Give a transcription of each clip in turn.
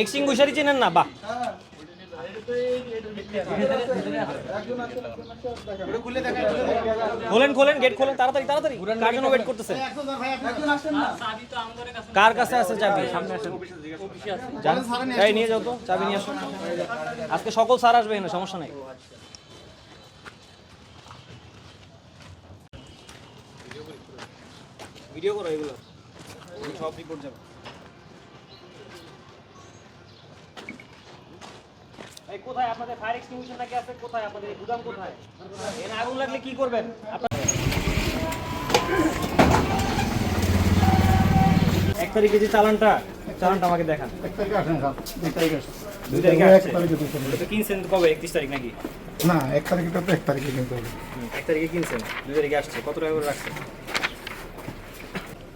এক্সটিংগুইশারই চেনেন না? বাহ, খোলেন খোলেন, গেট খোলেন তাড়াতাড়ি তাড়াতাড়ি। কার জন্য ওয়েট করতেছেন? কার কাছে আছে চাবি? সামনে আসেন, এই নিয়ে যাও তো, চাবি নিয়ে আসো। আজকে সকল স্যার আসবে না, সমস্যা নাই। ভিডিও করো এগুলো, সব রিপোর্ট যাবে। এই কোথায় আপনাদের ফায়ার এক্সটিংগুইশার নাকি আছে? কোথায় আপনাদের গুদাম কোথায়? এখানে আগুন লাগলে কি করবেন? 1 তারিখে যে চালানটা আমাকে দেখান। 1 তারিখে আসেন স্যার, 2 তারিখে আসেন। 2 তারিখে আসছে। 1 তারিখে 2 তারিখে। তো কিনছেন কবে? 31 তারিখ নাকি? না, 1 তারিখে তো 1 তারিখে কিনতে হবে। 1 তারিখে কিনছেন, 2 তারিখে আসছে। কত টাকা করে রাখছেন?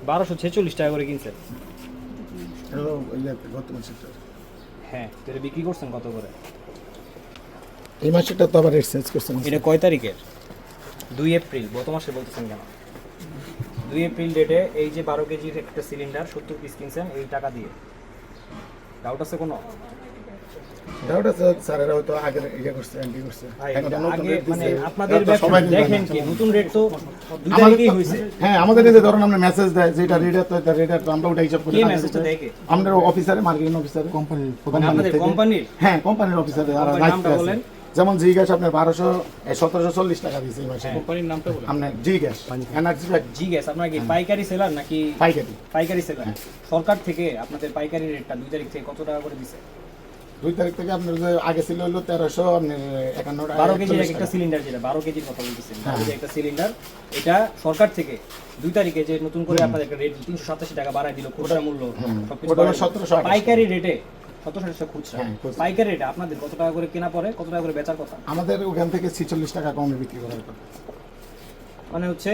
1246 টাকা করে কিনছেন। হ্যালো, গত মাসে হ্যাঁ, তো এটা বিক্রি করছেন কত করে? এই মাসেটা তো আবার এক্সচেঞ্জ করছেন। এটা কয় তারিখের? 2 এপ্রিল। গত মাসে বলতেছেন কেন? 2 এপ্রিল ডেটে এই যে 12 কেজির একটা সিলিন্ডার 70 পিস কিনছেন এই টাকা দিয়ে। ডাউট আছে কোনো? ডাউট আছে স্যারেরা হয়তো আগে ইয়ে করছে, এন্ট্রি করছে। আগে মানে আপনাদের সবাই দেখেন কি নতুন রেট তো 2 তারিখেই হইছে। হ্যাঁ, আমাদের এই যে ধরুন আমরা মেসেজ দেয় যেটা রেডার তো এটা রেডার তো আমরা ওটা হিসাব করি। কি মেসেজটা দেখে? আমাদের অফিসারে, মার্কেটিং অফিসারে, কোম্পানির আপনাদের কোম্পানির? হ্যাঁ, কোম্পানির অফিসারে যারা নামটা বলেন। যেমন জি গ্যাস আপনার 1740 টাকা দিয়েছে এই মাসে। কোম্পানির নামটা বলেন। আপনার G gas, energy G gas. আপনারা কি পাইকারি সেলার নাকি? পাইকারি। পাইকারি সেলার। সরকার থেকে আপনাদের পাইকারি রেটটা 2 তারিখ থেকে কত টাকা করে দিছে? 2 তারিখ থেকে আপনার যে আগে ছিল হলো 1300, আপনার 51 টাকা। 12 কেজির একটা সিলিন্ডার, যেটা 12 কেজির কথা বলতেছেন, যে একটা সিলিন্ডার, এটা সরকার থেকে 2 তারিখে যে নতুন করে আপনাদের একটা রেট 387 টাকা বাড়ায় দিল, খুচরা মূল্য সবকিছু ওটা 1728 পাইকারি রেটে 1700 খুচরা। হ্যাঁ, খুচরা। পাইকারি রেটে আপনাদের কত টাকা করে কেনা পড়ে, কত টাকা করে বেচার কথা? আমাদের ওখান থেকে 46 টাকা কমে বিক্রি করার কথা। মানে হচ্ছে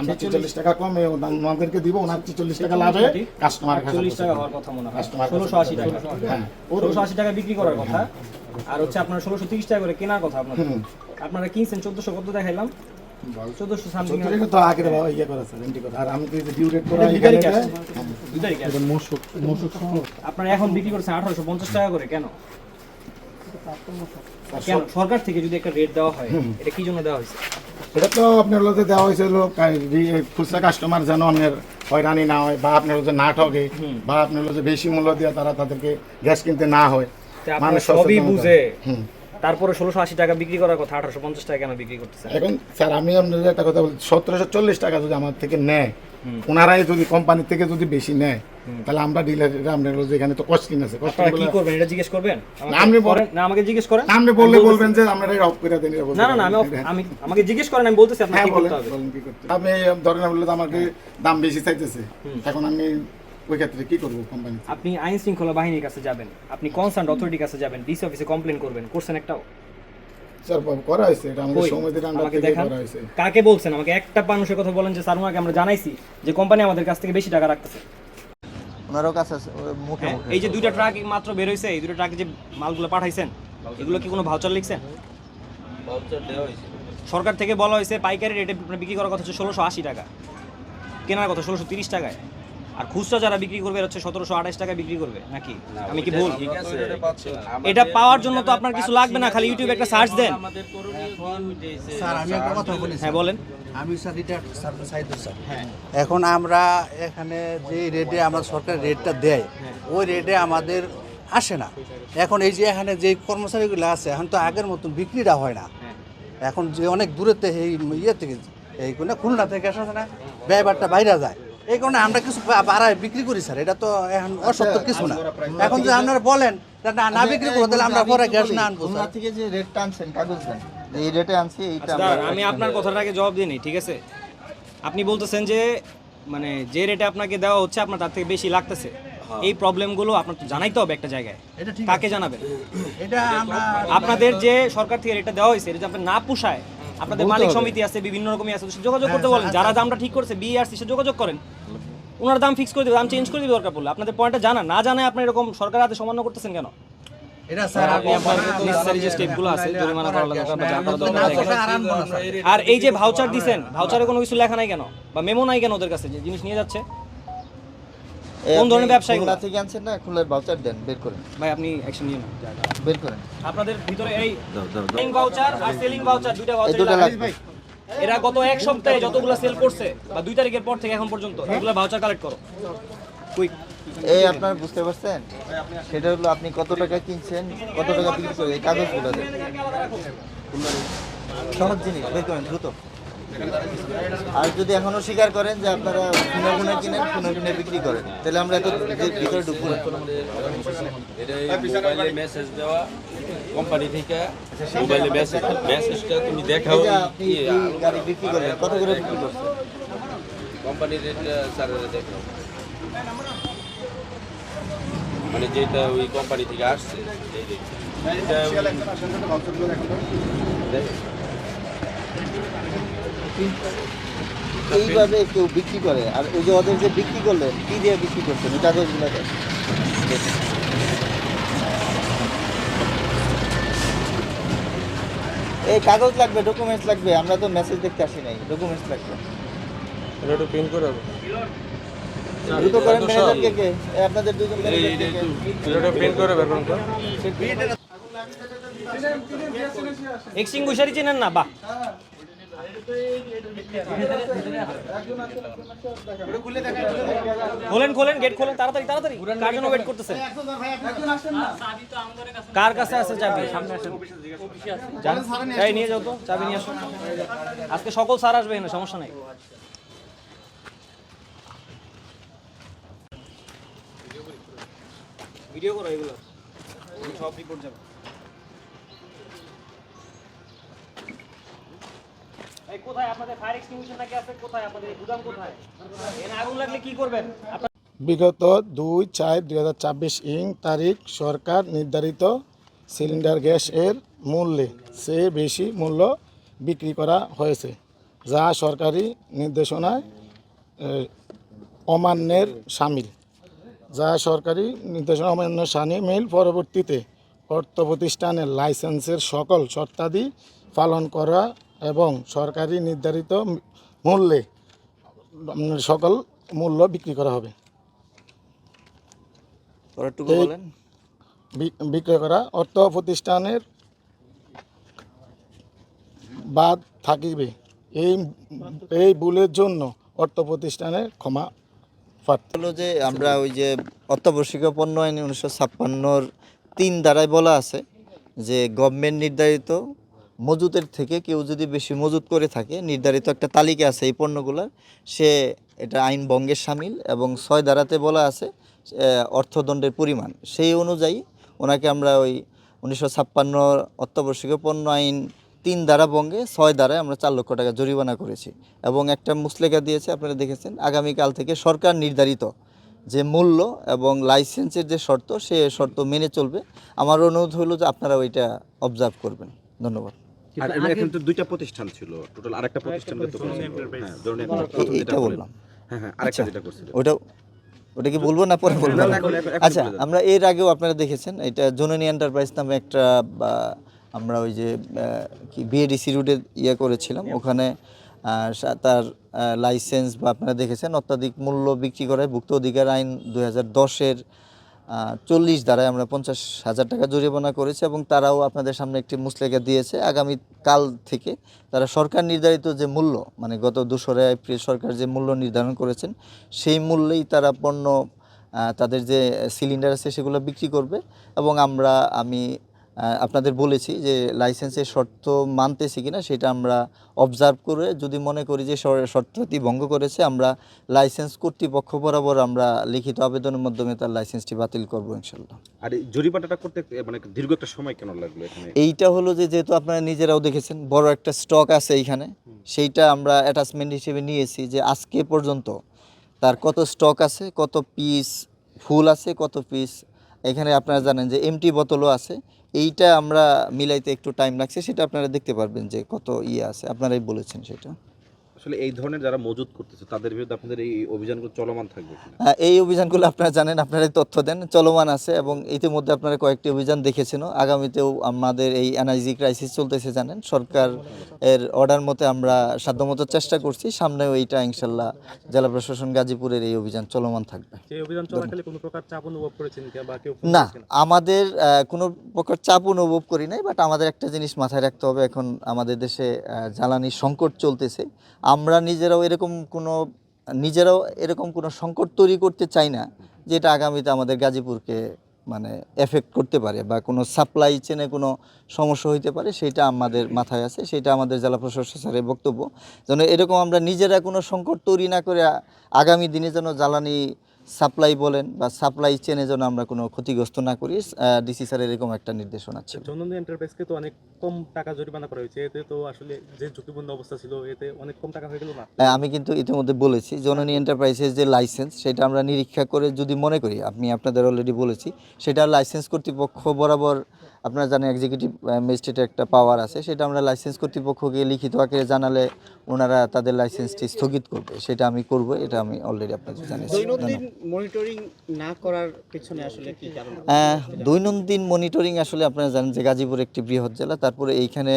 আমরা 46 টাকা কমে আমাদেরকে দিব, ওনার 46 টাকা লাভে কাস্টমার 40 টাকা হওয়ার কথা মনে হয়। কাস্টমার 1680 টাকা। হ্যাঁ, 1680 টাকা বিক্রি করার কথা, আর হচ্ছে আপনার 1630 টাকা করে কেনার কথা আপনাদের। আপনারা কিনছেন 1400 কত দেখাইলাম? 1400 সামথিং। 14 তো আগে দেওয়া ইয়ে করা আছে, এন্ট্রি করা। আর আমি তো ডিউ রেট করা এটা 2 তারিখে আসছে। 2 তারিখে আসছে। মশুক আপনারা এখন বিক্রি করছেন 1850 টাকা করে, কেন? কেন সরকার থেকে যদি একটা রেট দেওয়া হয়, এটা কি জন্য দেওয়া হয়েছে? এটা তো আপনার লোকে দেওয়া হয়েছিল খুচরা কাস্টমার যেন আপনার হয়রানি না হয়, বা আপনার লোকে না ঠকে, বা আপনার লোকে বেশি মূল্য দিয়ে তারা তাদেরকে গ্যাস কিনতে না হয়। মানে সবই বুঝে তারপরে 1680 টাকা বিক্রি করার কথা 1850 টাকা কেন বিক্রি করতেছেন? এখন স্যার আমি আপনাদের একটা কথা বলি, 1740 টাকা যদি আমার থেকে নেয়, ওনারাই যদি কোম্পানি থেকে যদি বেশি নেয়, তাহলে আমরা ডিলাররা আপনার এখানে তো কস্টিং আছে। আপনারা কি করবেন এটা জিজ্ঞেস করবেন? আপনি বলেন না, আমাকে জিজ্ঞেস করেন। আপনি বললে বলবেন যে আপনারা অফ করে দেন। না না না, আমি আমাকে জিজ্ঞেস করেন, আমি বলতেছি আপনাকে কি করতে হবে। আপনি ধরেন বললে তো আমাকে দাম বেশি চাইতেছে, এখন আমি ওই ক্ষেত্রে কি করব? কোম্পানি আপনি আইন শৃঙ্খলা বাহিনীর কাছে যাবেন, আপনি কনসার্ন অথরিটির কাছে যাবেন, ডিসি অফিসে কমপ্লেইন করবেন। করছেন একটাও? স্যার করা হয়েছে, এটা আমাদের সমিতির আন্ডার থেকে করা হয়েছে। কাকে বলছেন? আমাকে একটা মানুষের কথা বলেন যে স্যার ওনাকে আমরা জানাইছি যে কোম্পানি আমাদের কাছ থেকে বেশি টাকা রাখতেছে। ওনারও কাছে মুখে মুখে এই যে 2টা ট্রাক মাত্র বের হইছে, এই 2টা ট্রাকে যে মালগুলো পাঠাইছেন, এগুলো কি কোনো ভাউচার লিখছেন? ভাউচার দেওয়া হয়েছে। সরকার থেকে বলা হয়েছে পাইকারি রেটে বিক্রি করার কথা হচ্ছে 1680 টাকা, কেনার কথা 1630 টাকায়, আর খুচরা যারা বিক্রি করবে হচ্ছে 1728 টাকায় বিক্রি করবে নাকি? আমি কি ভুল? এটা পাওয়ার জন্য তো আপনার কিছু লাগবে না, খালি ইউটিউবে একটা সার্চ দেন। স্যার আমি একটা কথা বলি। হ্যাঁ বলেন। আমি sir retired service Saidul sir. হ্যাঁ, এখন আমরা এখানে যে রেটে আমরা সরকার রেটটা দেয়, ওই রেটে আমাদের আসে না। এখন এই যে এখানে যে কর্মচারীগুলো আছে, এখন তো আগের মতন বিক্রিটা হয় না। এখন যে অনেক দূরেতে এই ইয়ে থেকে, এই কোনো খুলনা থেকে আসে না, ব্যয়বারটা বাইরে যায়, এই কারণে আমরা কিছু বাড়ায় বিক্রি করি স্যার। এটা তো এখন অসত্য কিছু না। এখন যদি আপনারা বলেন না বিক্রি করবো, তাহলে আমরা পরে গ্যাস না আনবো। খুলনা থেকে যে রেটটা আনছেন কাগজ দেন, এই রেটে আনছি এইটা। আমি আপনার কথাটাকে জবাব দিই, ঠিক আছে? আপনি বলতেছেন যে মানে যে রেটে আপনাকে দেওয়া হচ্ছে আপনার তার থেকে বেশি লাগতেছে। এই প্রবলেমগুলো আপনার তো জানাইতে হবে একটা জায়গায়। কাকে জানাবেন? এটা আমরা আপনাদের যে সরকার থেকে রেটটা দেওয়া হয়েছে, এটা যদি আপনার না পোষায়, আপনাদের মালিক সমিতি আছে, বিভিন্ন রকমই আছে, যোগাযোগ করতে বলেন। যারা দামটা ঠিক করছে বিআরসি সে যোগাযোগ করেন, ওনার দাম ফিক্স করে দেবে, দাম চেঞ্জ করে দেবে দরকার পড়লে। আপনাদের পয়েন্টটা জানা না জানায় আপনি এরকম সরকার হাতে সমান্য করতেছেন কেন? এটা স্যার আপনি আপনার নেসেসারি যে স্টেপগুলো আছে জরিমানা করা লাগে, আপনার যা করা দরকার। আর এই যে ভাউচার দিবেন, ভাউচারে কোনো কিছু লেখা নাই কেন, বা মেমো নাই কেন ওদের কাছে যে জিনিস নিয়ে যাচ্ছে? কোন ধরনের ব্যবসা এগুলো? খুলনা থেকে আনছেন না, খুলনার ভাউচার দেন, বের করেন, ভাই আপনি অ্যাকশন নিয়ে নেন। বের করেন। আপনাদের ভিতরে এই সেলিং ভাউচার আর সেলিং ভাউচার দুইটা এই ভাউচার দুটো লাগবে। এরা গত এক সপ্তাহে যতগুলো সেল করছে বা 2 তারিখের পর থেকে এখন পর্যন্ত এগুলো ভাউচার কালেক্ট করো কুইক। এই আপনারা বুঝতে পারছেন, সেটা হলো আপনি কত টাকা কিনছেন, কত টাকা বিক্রি করে, এই কাগজগুলো দেন। সহজ জিনিস, বের করেন দ্রুত। আর যদি এখনো স্বীকার করেন যে আপনারা খুনে কিনেন, খুনে বিক্রি করেন, তাহলে আমরা এত ভিতরে ঢুকবো না। মোবাইলে মেসেজ দেওয়া কোম্পানি থেকে মোবাইলে মেসেজটা তুমি দেখাও এই যে আপনি গাড়ি বিক্রি করেন, কত করে বিক্রি করছেন? কোম্পানির রেটটা স্যারেরা দেখাও, মানে যেটা ওই কোম্পানি থেকে আসছে এই রেটটা এইভাবে কেউ বিক্রি করে, আর ওই যে ওদের যে বিক্রি করলেন, কি দিয়ে বিক্রি করছেন, ওই কাগজগুলো দেন। এই কাগজ লাগবে, ডকুমেন্টস লাগবে, আমরা তো মেসেজ দেখতে আসি নাই, ডকুমেন্টস লাগবে। দ্রুত করেন ম্যানেজারকে, কে আপনাদের দুজন এক্সটিংগুইশারই চেনেন না? বাহ, খোলেন গেট খোলেন তাড়াতাড়ি তাড়াতাড়ি। কার জন্য ওয়েট করতেছেন? কার কাছে আছে চাবি? সামনে আসেন, যান। এই নিয়ে যাও তো, চাবি নিয়ে আসো। আজকে সকল স্যার আসবে এখানে, সমস্যা নাই। ভিডিও করো এগুলো, সব রিপোর্ট যাবে। এই কোথায় আপনাদের ফায়ার এক্সটিংগুইশার নাকি আছে? কোথায় আপনাদের গুদাম কোথায়? এখানে আগুন লাগলে কি করবেন? বিগত 2/4/2024 তারিখ সরকার নির্ধারিত সিলিন্ডার গ্যাস এর মূল্যে চেয়ে বেশি মূল্য বিক্রি করা হয়েছে, যা সরকারি নির্দেশনায় অমান্যের শামিল। পরবর্তীতে অর্থ প্রতিষ্ঠানের লাইসেন্সের সকল শর্তাদি পালন করা এবং সরকারি নির্ধারিত মূল্যে সকল মূল্য বিক্রি করা হবে। বিক্রয় করা অর্থ প্রতিষ্ঠানের বাদ থাকিবে, এই ভুলের জন্য অর্থ প্রতিষ্ঠানের ক্ষমা প্রার্থী। হলো যে আমরা ওই যে অত্যাবশ্যকীয় পণ্য আইন 1956 3 ধারায় বলা আছে যে গভর্নমেন্ট নির্ধারিত মজুতের থেকে কেউ যদি বেশি মজুত করে থাকে, নির্ধারিত একটা তালিকা আছে এই পণ্যগুলোর, সে এটা আইন ভঙ্গের শামিল। এবং 6 ধারাতে বলা আছে অর্থদণ্ডের পরিমাণ, সেই অনুযায়ী ওনাকে আমরা ওই 1956 অত্যাবশ্যকীয় পণ্য আইন 3 ধারা ভঙ্গে 6 ধারায় আমরা 4 লক্ষ টাকা জরিমানা করেছি। এবং একটা মুসলেখা দিয়েছে, আপনারা দেখেছেন, আগামীকাল থেকে সরকার নির্ধারিত যে মূল্য এবং লাইসেন্সের যে শর্ত, সে শর্ত মেনে চলবে। আমার অনুরোধ হলো যে আপনারা ওইটা অবজার্ভ করবেন। ধন্যবাদ। আর এখানে তো 2টা প্রতিষ্ঠান ছিল টোটাল, আরেকটা প্রতিষ্ঠানকে তো হ্যাঁ ধরুন প্রথম যেটা বললাম, হ্যাঁ আরেকটা যেটা করছিল ওটা কি বলবো না পরে বলবো? আচ্ছা, আমরা এর আগেও আপনারা দেখেছেন, এটা জননী এন্টারপ্রাইজ নামে একটা আমরা ওই যে কি বিএডিসি রুটে করেছিলাম, ওখানে তার লাইসেন্স বা আপনারা দেখেছেন অত্যাধিক মূল্য বিক্রি করে ভুক্ত অধিকার আইন 2010-এর 40 ধারায় আমরা 50,000 টাকা জরিমানা করেছি। এবং তারাও আপনাদের সামনে একটি মুসলেখা দিয়েছে, আগামী কাল থেকে তারা সরকার নির্ধারিত যে মূল্য, মানে গত 2রা এপ্রিল সরকার যে মূল্য নির্ধারণ করেছেন, সেই মূল্যেই তারা পণ্য তাদের যে সিলিন্ডার আছে সেগুলো বিক্রি করবে। এবং আমি আপনাদের বলেছি যে লাইসেন্সের শর্ত মানতেছি কিনা সেটা আমরা অবজার্ভ করে, যদি মনে করি যে শর্তটি ভঙ্গ করেছে, আমরা লাইসেন্স কর্তৃপক্ষ বরাবর আমরা লিখিত আবেদনের মাধ্যমে তার লাইসেন্সটি বাতিল করব ইনশাল্লাহ। আর এই জরিমানাটা করতে মানে দীর্ঘ একটা সময় কেন লাগলো এখানে? এইটা হলো যে যেহেতু আপনারা নিজেরাও দেখেছেন বড় একটা স্টক আছে এইখানে, সেইটা আমরা অ্যাটাচমেন্ট হিসেবে নিয়েছি যে আজকে পর্যন্ত তার কত স্টক আছে, কত পিস ফুল আছে, কত পিস এখানে আপনারা জানেন যে এমটি বোতলও আছে। এইটা আমরা মিলাইতে একটু টাইম লাগছে, সেটা আপনারা দেখতে পারবেন যে কত আছে, আপনারাই বলেছেন সেটা। আসলে এই ধরনের যারা মজুত করতেছে তাদের বিরুদ্ধে আপনাদের এই অভিযানগুলো চলমান থাকবে কিনা? এই অভিযানগুলো আপনারা জানেন, আপনারা তথ্য দেন, চলমান আছে এবং ইতিমধ্যে আপনারা কয়েকটি অভিযান দেখেছেন। আগামীতেও আমাদের এই এনআইজি ক্রাইসিস চলতেছে জানেন, সরকার এর অর্ডার মতে আমরা সাধ্যমতো চেষ্টা করছি, সামনেও এইটা ইনশাল্লাহ জেলা প্রশাসন গাজীপুরের এই অভিযান চলমান থাকবে। এই অভিযান চলাকালে কোনো প্রকার চাপ অনুভব করেছেন কিনা বা কেউ না, আমাদের কোনো প্রকার চাপ অনুভব করি নাই, বাট আমাদের একটা জিনিস মাথায় রাখতে হবে, এখন আমাদের দেশে জ্বালানি সংকট চলতেছে। আমরা নিজেরাও এরকম কোনো সংকট তৈরি করতে চাই না যেটা আগামীতে আমাদের গাজীপুরকে মানে এফেক্ট করতে পারে বা কোনো সাপ্লাই চেনে কোনো সমস্যা হইতে পারে, সেটা আমাদের মাথায় আছে, সেটা আমাদের জেলা প্রশাসক স্যারের বক্তব্য। যেন এরকম আমরা নিজেরা কোনো সংকট তৈরি না করে আগামী দিনে যেন জ্বালানি সাপ্লাই বলেন বা সাপ্লাই চেনে যেন আমরা কোনো ক্ষতিগ্রস্ত না করি, ডিসি স্যারের এরকম একটা নির্দেশনা ছিল। জননী এন্টারপ্রাইজকে তো অনেক কম টাকা জরিমানা করা হয়েছে, এতে তো আসলে যে ঝুঁকিপূর্ণ অবস্থা ছিল এতে অনেক কম টাকা হয়ে গেল না? আমি কিন্তু ইতিমধ্যে বলেছি, জননী এন্টারপ্রাইজের যে লাইসেন্স সেটা আমরা নিরীক্ষা করে যদি মনে করি, আমি আপনাদের অলরেডি বলেছি, সেটা লাইসেন্স কর্তৃপক্ষ বরাবর, আপনারা জানেন এক্সিকিউটিভ ম্যাজিস্ট্রেটের একটা পাওয়ার আছে, সেটা আমরা লাইসেন্স কর্তৃপক্ষকে লিখিত আকারে জানালে ওনারা তাদের লাইসেন্সটি স্থগিত করবে, সেটা আমি করব, এটা আমি অলরেডি আপনাদের জানিয়েছি। দৈনন্দিন মনিটরিং না করার পেছনে আসলে কি কারণ? দৈনন্দিন মনিটরিং আসলে আপনারা জানেন যে গাজীপুর একটি বৃহৎ জেলা, তারপরে এইখানে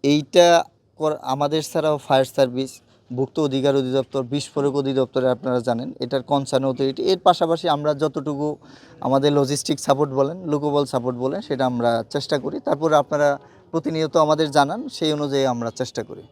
এইটা আমাদের ছাড়াও ফায়ার সার্ভিস, ভুক্ত অধিকার অধিদপ্তর, বিস্ফোরক অধিদপ্তরে আপনারা জানেন এটার কনসার্ন অথরিটি, এর পাশাপাশি আমরা যতটুকু আমাদের লজিস্টিক সাপোর্ট বলেন, লোকবল সাপোর্ট বলেন, সেটা আমরা চেষ্টা করি। তারপরে আপনারা প্রতিনিয়ত আমাদের জানান, সেই অনুযায়ী আমরা চেষ্টা করি।